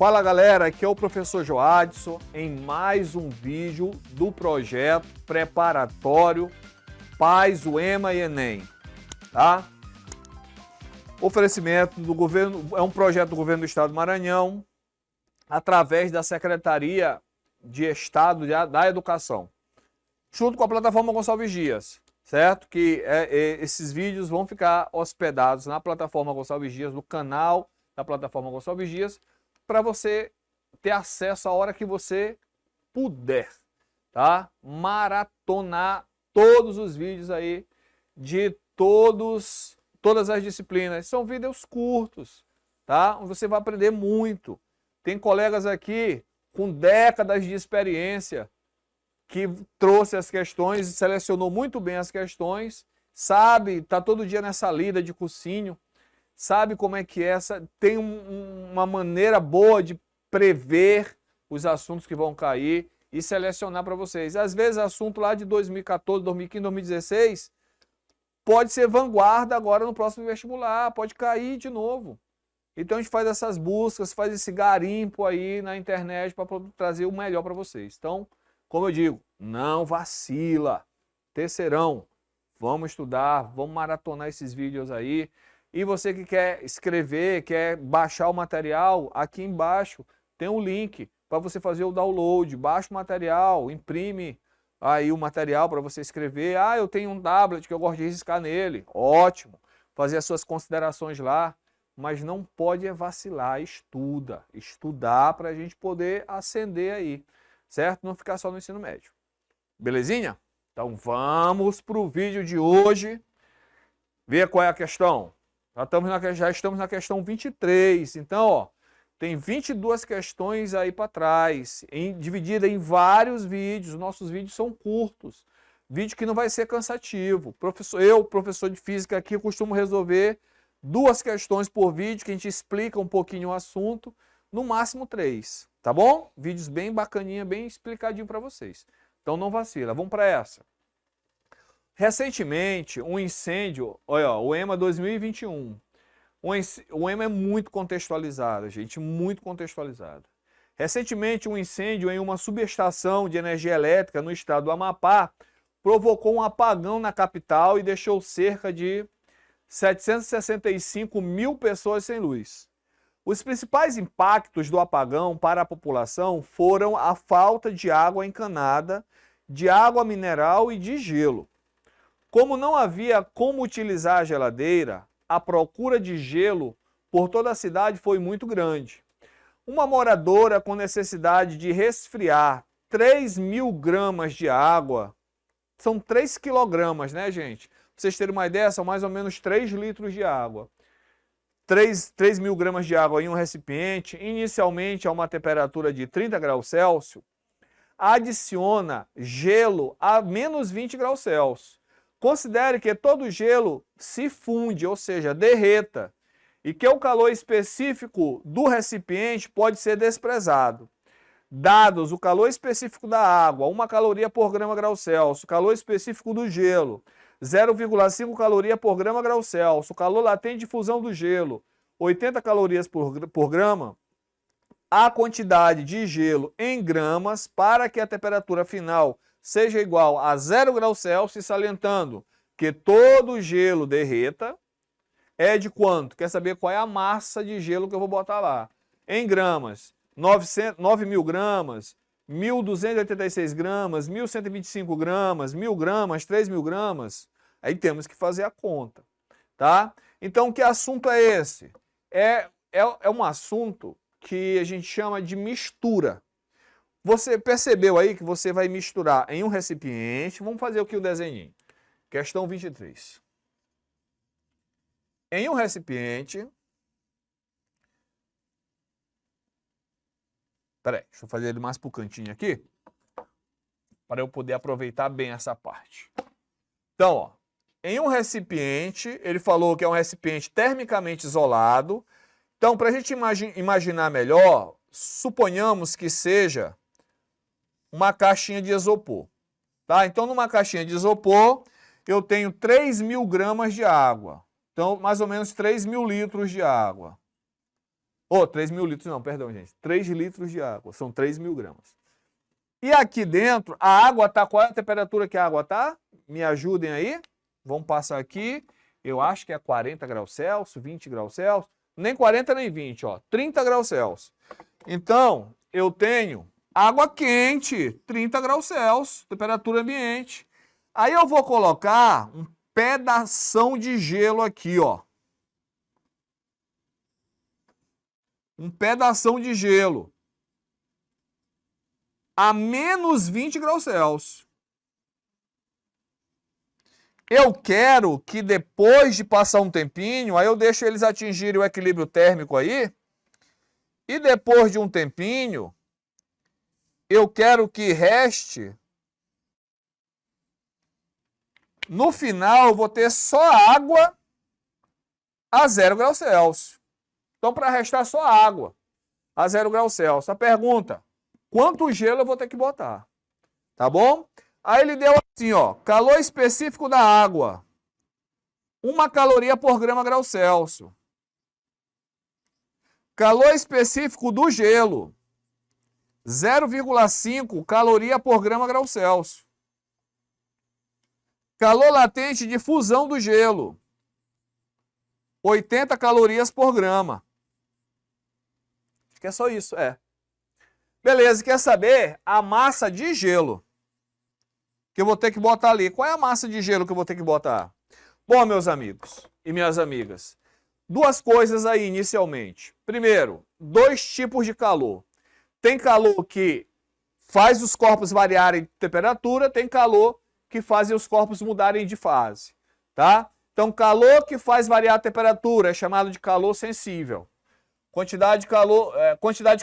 Fala galera, aqui é o professor Joadson em mais um vídeo do projeto preparatório Paz, UEMA e Enem, tá? Oferecimento do governo, é um projeto do governo do estado do Maranhão, através da Secretaria de Estado da Educação, junto com a plataforma Gonçalves Dias, certo? Que esses vídeos vão ficar hospedados na plataforma Gonçalves Dias, no canal da plataforma Gonçalves Dias, para você ter acesso a hora que você puder, tá? Maratonar todos os vídeos aí de todas as disciplinas. São vídeos curtos, tá? Onde você vai aprender muito. Tem colegas aqui com décadas de experiência que trouxe as questões, selecionou muito bem as questões, sabe, tá todo dia nessa lida de cursinho, sabe como é que é, tem uma maneira boa de prever os assuntos que vão cair e selecionar para vocês. Às vezes, assunto lá de 2014, 2015, 2016, pode ser vanguarda agora no próximo vestibular, pode cair de novo. Então, a gente faz essas buscas, faz esse garimpo aí na internet para trazer o melhor para vocês. Então, como eu digo, não vacila. Terceirão, vamos estudar, vamos maratonar esses vídeos aí. E você que quer escrever, quer baixar o material, aqui embaixo tem um link para você fazer o download. Baixa o material, imprime aí o material para você escrever. Ah, eu tenho um tablet que eu gosto de riscar nele. Ótimo, fazer as suas considerações lá. Mas não pode vacilar, estuda. Estudar para a gente poder ascender aí, certo? Não ficar só no ensino médio. Belezinha? Então vamos para o vídeo de hoje. Ver qual é a questão. Já estamos na questão 23, então, ó, tem 22 questões aí para trás, dividida em vários vídeos. Nossos vídeos são curtos, vídeo que não vai ser cansativo. Professor de física aqui, costumo resolver 2 questões por vídeo, que a gente explica um pouquinho o assunto, no máximo 3, tá bom? Vídeos bem bacaninha, bem explicadinho para vocês. Então não vacila, vamos para essa. Recentemente, um incêndio, olha, o EMA 2021, o EMA é muito contextualizado, gente, muito contextualizado. Recentemente, um incêndio em uma subestação de energia elétrica no estado do Amapá provocou um apagão na capital e deixou cerca de 765 mil pessoas sem luz. Os principais impactos do apagão para a população foram a falta de água encanada, de água mineral e de gelo. Como não havia como utilizar a geladeira, a procura de gelo por toda a cidade foi muito grande. Uma moradora com necessidade de resfriar 3.000 gramas de água, são 3 quilogramas, né, gente? Pra vocês terem uma ideia, são mais ou menos 3 litros de água. 3.000 gramas de água em um recipiente, inicialmente a uma temperatura de 30 graus Celsius, adiciona gelo a menos 20 graus Celsius. Considere que todo gelo se funde, ou seja, derreta, e que o calor específico do recipiente pode ser desprezado. Dados o calor específico da água, 1 caloria por grama grau Celsius, o calor específico do gelo, 0,5 caloria por grama grau Celsius, o calor latente de fusão do gelo, 80 calorias por grama, a quantidade de gelo em gramas para que a temperatura final seja igual a 0 graus Celsius, salientando que todo gelo derreta, é de quanto? Quer saber qual é a massa de gelo que eu vou botar lá? Em gramas, 9.000 gramas, 1.286 gramas, 1.125 gramas, 1.000 gramas, 3.000 gramas. Aí temos que fazer a conta, tá? Então, que assunto é esse? É um assunto que a gente chama de mistura. Você percebeu aí que você vai misturar em um recipiente, vamos fazer aqui o desenho. Questão 23. Em um recipiente, peraí, deixa eu fazer ele mais para o cantinho aqui, para eu poder aproveitar bem essa parte. Então, ó, em um recipiente, ele falou que é um recipiente termicamente isolado. Então, para a gente imaginar melhor, suponhamos que seja uma caixinha de isopor, tá? Então, numa caixinha de isopor, eu tenho 3.000 gramas de água. Então, mais ou menos 3.000 litros de água. Ou 3 mil litros, não, perdão, gente. 3 litros de água, são 3 mil gramas. E aqui dentro, a água está... Qual é a temperatura que a água está? Me ajudem aí. Vamos passar aqui. Eu acho que é 40 graus Celsius, 20 graus Celsius. Nem 40 nem 20, ó. 30 graus Celsius. Então, eu tenho água quente, 30 graus Celsius, temperatura ambiente. Aí eu vou colocar um pedação de gelo aqui, ó. Um pedação de gelo. A menos 20 graus Celsius. Eu quero que depois de passar um tempinho, aí eu deixo eles atingirem o equilíbrio térmico aí, e depois de um tempinho, eu quero que reste, no final eu vou ter só água a 0 graus Celsius. Então, para restar só água a 0 graus Celsius. A pergunta, quanto gelo eu vou ter que botar? Tá bom? Aí ele deu assim, ó, calor específico da água, 1 caloria por grama grau Celsius. Calor específico do gelo, 0,5 caloria por grama grau Celsius. Calor latente de fusão do gelo, 80 calorias por grama. Acho que é só isso, é. Beleza, quer saber a massa de gelo que eu vou ter que botar ali? Qual é a massa de gelo que eu vou ter que botar? Bom, meus amigos e minhas amigas, duas coisas aí inicialmente. Primeiro, 2 tipos de calor. Tem calor que faz os corpos variarem de temperatura, tem calor que faz os corpos mudarem de fase, tá? Então, calor que faz variar a temperatura é chamado de calor sensível. Quantidade de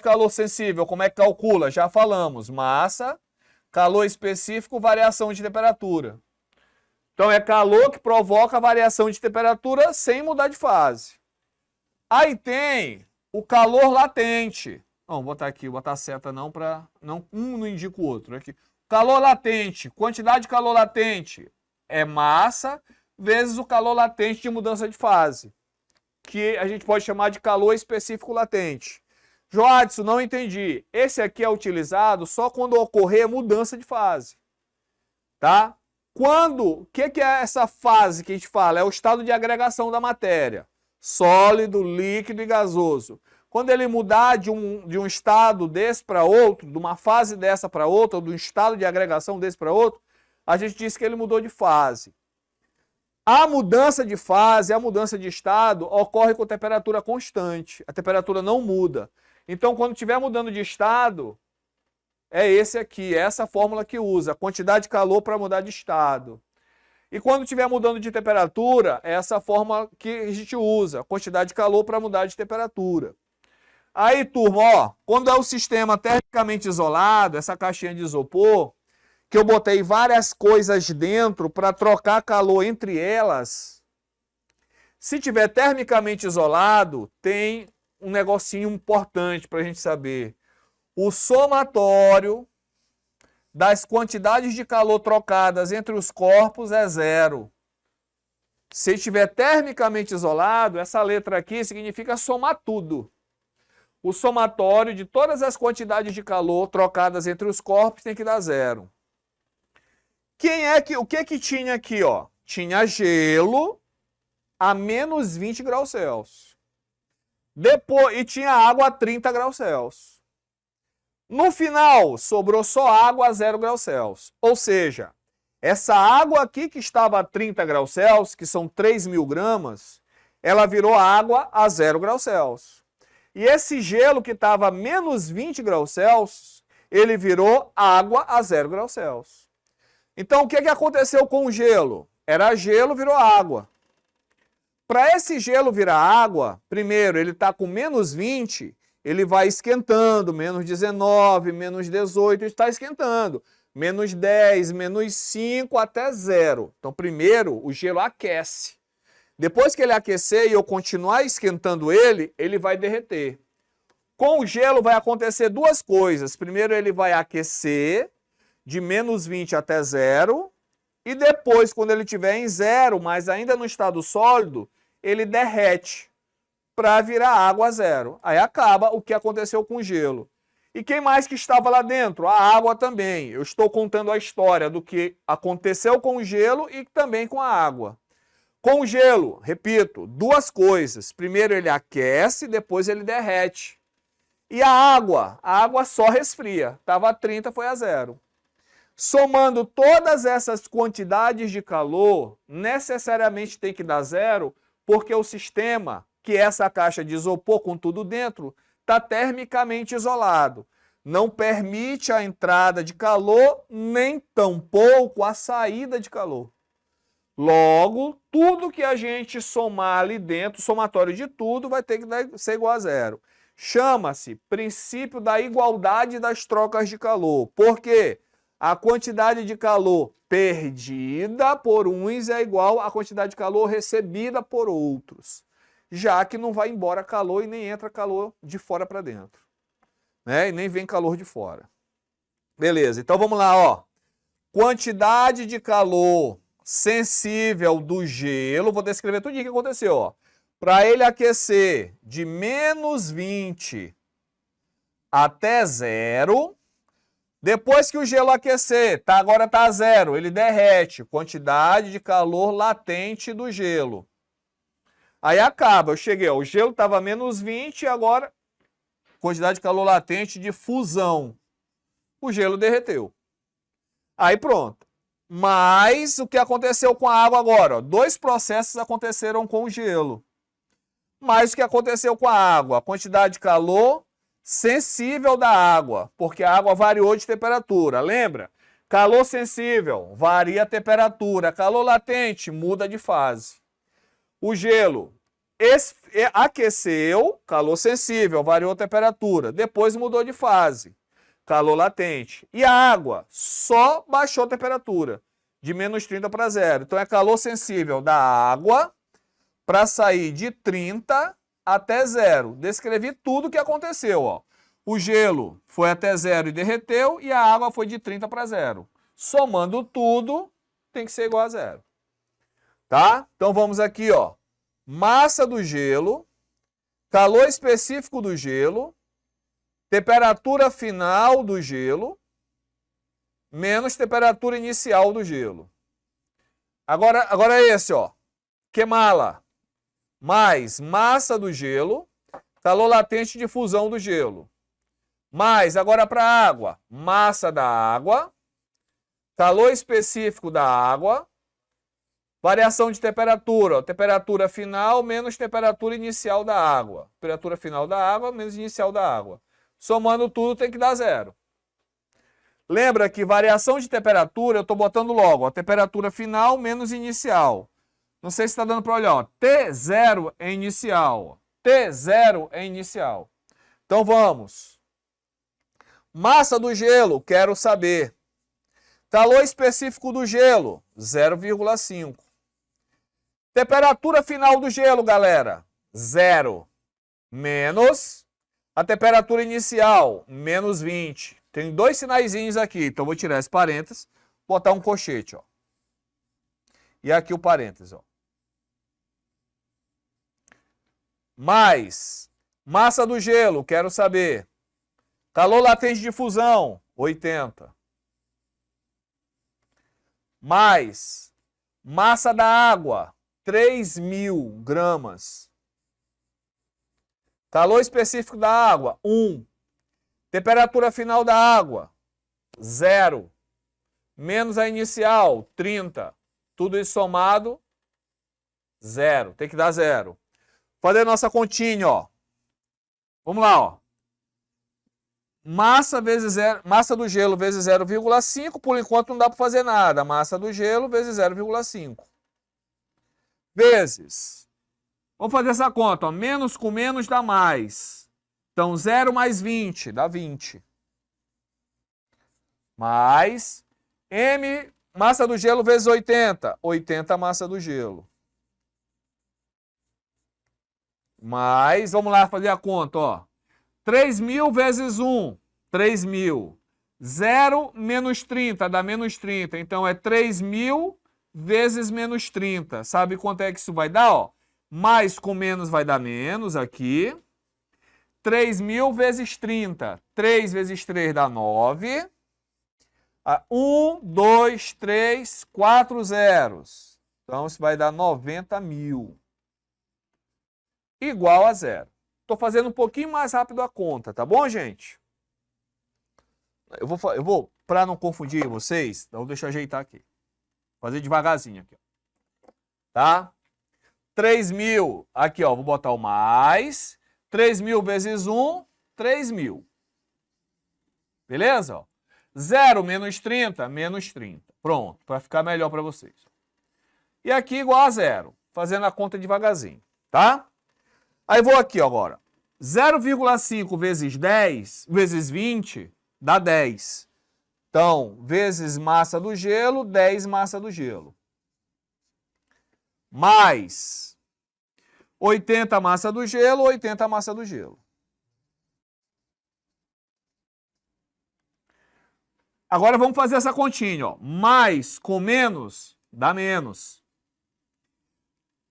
calor sensível, como é que calcula? Já falamos, massa, calor específico, variação de temperatura. Então, é calor que provoca variação de temperatura sem mudar de fase. Aí tem o calor latente. Vamos botar aqui, botar a seta não para... Um não indica o outro. Aqui. Calor latente, quantidade de calor latente é massa vezes o calor latente de mudança de fase, que a gente pode chamar de calor específico latente. Joadson, não entendi. Esse aqui é utilizado só quando ocorrer mudança de fase. Tá? O que é essa fase que a gente fala? É o estado de agregação da matéria. Sólido, líquido e gasoso. Quando ele mudar de um estado desse para outro, de uma fase dessa para outra, ou de um estado de agregação desse para outro, a gente diz que ele mudou de fase. A mudança de fase, a mudança de estado, ocorre com temperatura constante. A temperatura não muda. Então, quando estiver mudando de estado, é esse aqui, é essa fórmula que usa, a quantidade de calor para mudar de estado. E quando estiver mudando de temperatura, é essa fórmula que a gente usa, a quantidade de calor para mudar de temperatura. Aí, turma, ó, quando é o sistema termicamente isolado, essa caixinha de isopor, que eu botei várias coisas dentro para trocar calor entre elas, se tiver termicamente isolado, tem um negocinho importante para a gente saber. O somatório das quantidades de calor trocadas entre os corpos é 0. Se estiver termicamente isolado, essa letra aqui significa somar tudo. O somatório de todas as quantidades de calor trocadas entre os corpos tem que dar 0. O que tinha aqui, ó? Tinha gelo a menos 20 graus Celsius. E tinha água a 30 graus Celsius. No final, sobrou só água a 0 graus Celsius. Ou seja, essa água aqui que estava a 30 graus Celsius, que são 3.000 gramas, ela virou água a 0 graus Celsius. E esse gelo que estava a menos 20 graus Celsius, ele virou água a 0 graus Celsius. Então, o que aconteceu com o gelo? Era gelo, virou água. Para esse gelo virar água, primeiro, ele está com menos 20, ele vai esquentando, menos 19, menos 18, está esquentando. Menos 10, menos 5 até 0. Então, primeiro, o gelo aquece. Depois que ele aquecer e eu continuar esquentando ele, ele vai derreter. Com o gelo vai acontecer duas coisas. Primeiro, ele vai aquecer de menos 20 até 0, e depois, quando ele estiver em 0, mas ainda no estado sólido, ele derrete. para virar água a zero. Aí acaba o que aconteceu com o gelo. E quem mais que estava lá dentro? A água também. Eu estou contando a história do que aconteceu com o gelo e também com a água. Com o gelo, repito, duas coisas. Primeiro ele aquece, depois ele derrete. E a água só resfria. Estava a 30, foi a zero. Somando todas essas quantidades de calor, necessariamente tem que dar zero, porque o sistema, que é essa caixa de isopor com tudo dentro, está termicamente isolado. Não permite a entrada de calor, nem tampouco a saída de calor. Logo, tudo que a gente somar ali dentro, somatório de tudo, vai ter que ser igual a zero. Chama-se princípio da igualdade das trocas de calor. Por quê? A quantidade de calor perdida por uns é igual à quantidade de calor recebida por outros. Já que não vai embora calor e nem entra calor de fora para dentro. Né? E nem vem calor de fora. Beleza, então vamos lá, ó. Quantidade de calor sensível do gelo, vou descrever tudo o que aconteceu, ó. Para ele aquecer de menos 20 até zero, depois que o gelo aquecer, agora está zero, ele derrete, quantidade de calor latente do gelo. Aí acaba, eu cheguei, ó, o gelo estava menos 20 e agora quantidade de calor latente de fusão. O gelo derreteu. Aí pronto. Mas o que aconteceu com a água agora? Ó, dois processos aconteceram com o gelo. Mas o que aconteceu com a água? A quantidade de calor sensível da água, porque a água variou de temperatura. Lembra? Calor sensível varia a temperatura. Calor latente muda de fase. O gelo aqueceu, calor sensível, variou a temperatura. Depois mudou de fase, calor latente. E a água só baixou a temperatura, de menos 30 para zero. Então é calor sensível da água para sair de 30 até zero. Descrevi tudo o que aconteceu. Ó. O gelo foi até zero e derreteu, e a água foi de 30 para zero. Somando tudo, tem que ser igual a zero. Tá? Então vamos aqui, ó. Massa do gelo, calor específico do gelo, temperatura final do gelo, menos temperatura inicial do gelo. Agora é esse, ó. Queimá-la, mais massa do gelo, calor latente de fusão do gelo. Mais, agora para a água, massa da água, calor específico da água, variação de temperatura, ó, temperatura final menos temperatura inicial da água. Temperatura final da água menos inicial da água. Somando tudo tem que dar zero. Lembra que variação de temperatura, eu estou botando logo, ó, temperatura final menos inicial. Não sei se está dando para olhar, ó, T0 é inicial. T0 é inicial. Então vamos. Massa do gelo, quero saber. Calor específico do gelo, 0,5. Temperatura final do gelo, galera, 0. Menos a temperatura inicial, menos 20. Tem dois sinaizinhos aqui, então vou tirar esse parênteses, botar um colchete, ó. E aqui o parênteses, ó. Mais massa do gelo, quero saber. Calor latente de fusão, 80. Mais massa da água, 3.000 gramas. Calor específico da água, 1. Temperatura final da água, 0. Menos a inicial, 30. Tudo isso somado, 0. Tem que dar 0. Fazer nossa continha, ó. Vamos lá, ó. Massa do gelo vezes 0,5, por enquanto não dá para fazer nada. Massa do gelo vezes 0,5. Vezes. Vamos fazer essa conta, ó. Menos com menos dá mais. Então 0 mais 20 dá 20. Mais M, massa do gelo vezes 80. 80 massa do gelo. Mais, vamos lá fazer a conta, ó. 3.000 vezes 1, 3.000. 0 menos 30 dá menos 30. Então é 3.000 vezes menos 30. Sabe quanto é que isso vai dar? Ó? Mais com menos vai dar menos aqui. 3.000 vezes 30. 3 vezes 3 dá 9. 1, 2, 3, 4 zeros. Então, isso vai dar 90.000. Igual a zero. Estou fazendo um pouquinho mais rápido a conta, tá bom, gente? Eu vou para não confundir vocês, então deixa eu ajeitar aqui. Fazer devagarzinho aqui. Tá? 3.000, aqui ó, vou botar o mais. 3.000 vezes 1, 3.000. Beleza? 0 menos 30, menos 30. Pronto, para ficar melhor para vocês. E aqui igual a zero, fazendo a conta devagarzinho, tá? Aí vou aqui agora. 0,5 vezes 10, vezes 20, dá 10. Então, vezes massa do gelo, 10 massa do gelo. Mais 80 massa do gelo, 80 massa do gelo. Agora vamos fazer essa continha, ó. Mais com menos, dá menos.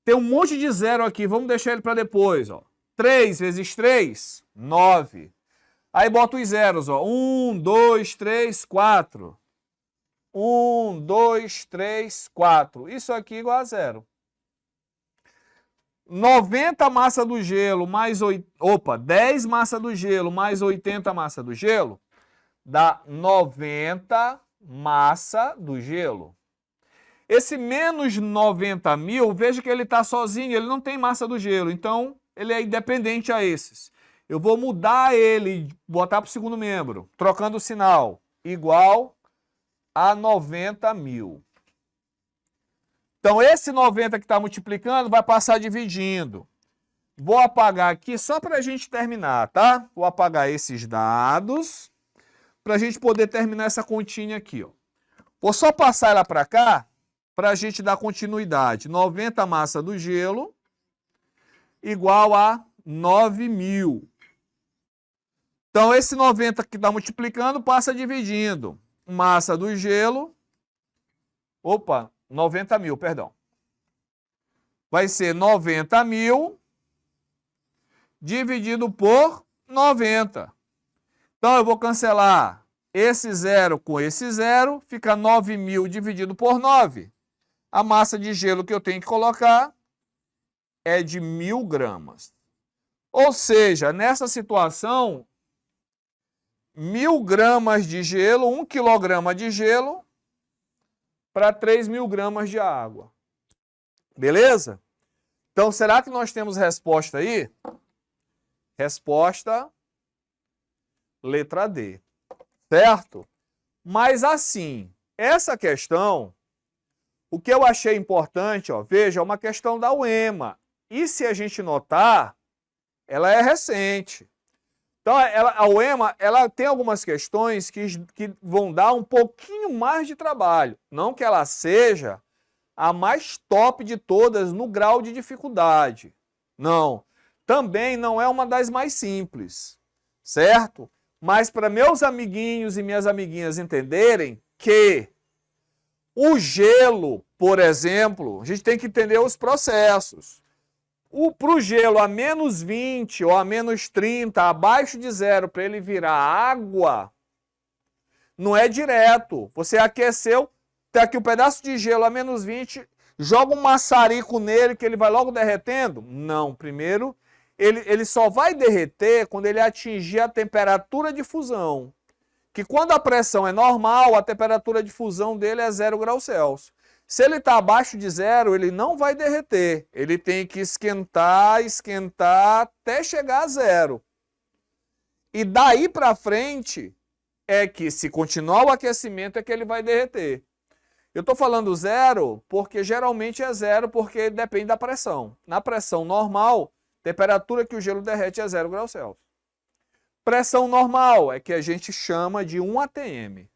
Tem um monte de zero aqui, vamos deixar ele para depois, ó. 3 vezes 3, 9. Aí bota os zeros, ó. 1, 2, 3, 4. 1, 2, 3, 4. Isso aqui igual a zero. 90 massa do gelo mais 10 massa do gelo mais 80 massa do gelo dá 90 massa do gelo. Esse menos 90.000, veja que ele está sozinho, ele não tem massa do gelo, então ele é independente a esses. Eu vou mudar ele, botar para o segundo membro, trocando o sinal, igual a 90.000. Então, esse 90 que está multiplicando vai passar dividindo. Vou apagar aqui só para a gente terminar, tá? Vou apagar esses dados para a gente poder terminar essa continha aqui, ó. Vou só passar ela para cá para a gente dar continuidade. 90 massa do gelo igual a 9.000. Então, esse 90 que está multiplicando passa dividindo. Massa do gelo... 90.000, perdão. Vai ser 90.000 dividido por 90. Então, eu vou cancelar esse zero com esse zero, fica 9.000 dividido por 9. A massa de gelo que eu tenho que colocar é de 1.000 gramas. Ou seja, nessa situação, 1.000 gramas de gelo, 1 quilograma de gelo, para 3.000 gramas de água. Beleza? Então, será que nós temos resposta aí? Resposta letra D. Certo? Mas assim, essa questão, o que eu achei importante, ó, veja, é uma questão da UEMA. E se a gente notar, ela é recente. Então, a UEMA, ela tem algumas questões que vão dar um pouquinho mais de trabalho. Não que ela seja a mais top de todas no grau de dificuldade. Não. Também não é uma das mais simples. Certo? Mas para meus amiguinhos e minhas amiguinhas entenderem que o gelo, por exemplo, a gente tem que entender os processos. Para o gelo a menos 20 ou a menos 30, abaixo de zero, para ele virar água, não é direto. Você aqueceu, tem aqui um pedaço de gelo a menos 20, joga um maçarico nele que ele vai logo derretendo? Não, primeiro ele só vai derreter quando ele atingir a temperatura de fusão. Que quando a pressão é normal, a temperatura de fusão dele é 0 graus Celsius. Se ele está abaixo de zero, ele não vai derreter. Ele tem que esquentar, esquentar, até chegar a zero. E daí para frente, é que se continuar o aquecimento, é que ele vai derreter. Eu estou falando zero, porque geralmente é zero, porque depende da pressão. Na pressão normal, temperatura que o gelo derrete é 0 graus Celsius. Pressão normal é que a gente chama de 1 atm.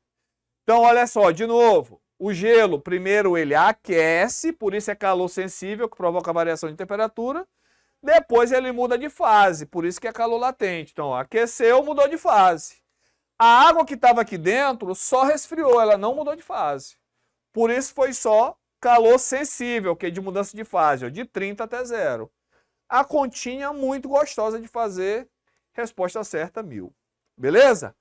Então, olha só, de novo. O gelo, primeiro, ele aquece, por isso é calor sensível, que provoca variação de temperatura. Depois ele muda de fase, por isso que é calor latente. Então, aqueceu, mudou de fase. A água que estava aqui dentro só resfriou, ela não mudou de fase. Por isso foi só calor sensível, que é de mudança de fase, ó, de 30 até 0. a continha muito gostosa de fazer, resposta certa 1000. Beleza?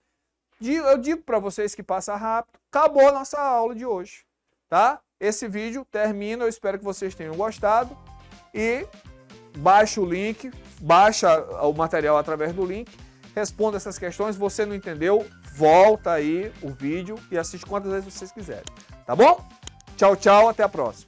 Eu digo para vocês que passa rápido, acabou a nossa aula de hoje, tá? Esse vídeo termina, eu espero que vocês tenham gostado e baixa o link, baixa o material através do link, responda essas questões, você não entendeu, volta aí o vídeo e assiste quantas vezes vocês quiserem, tá bom? Tchau, tchau, até a próxima.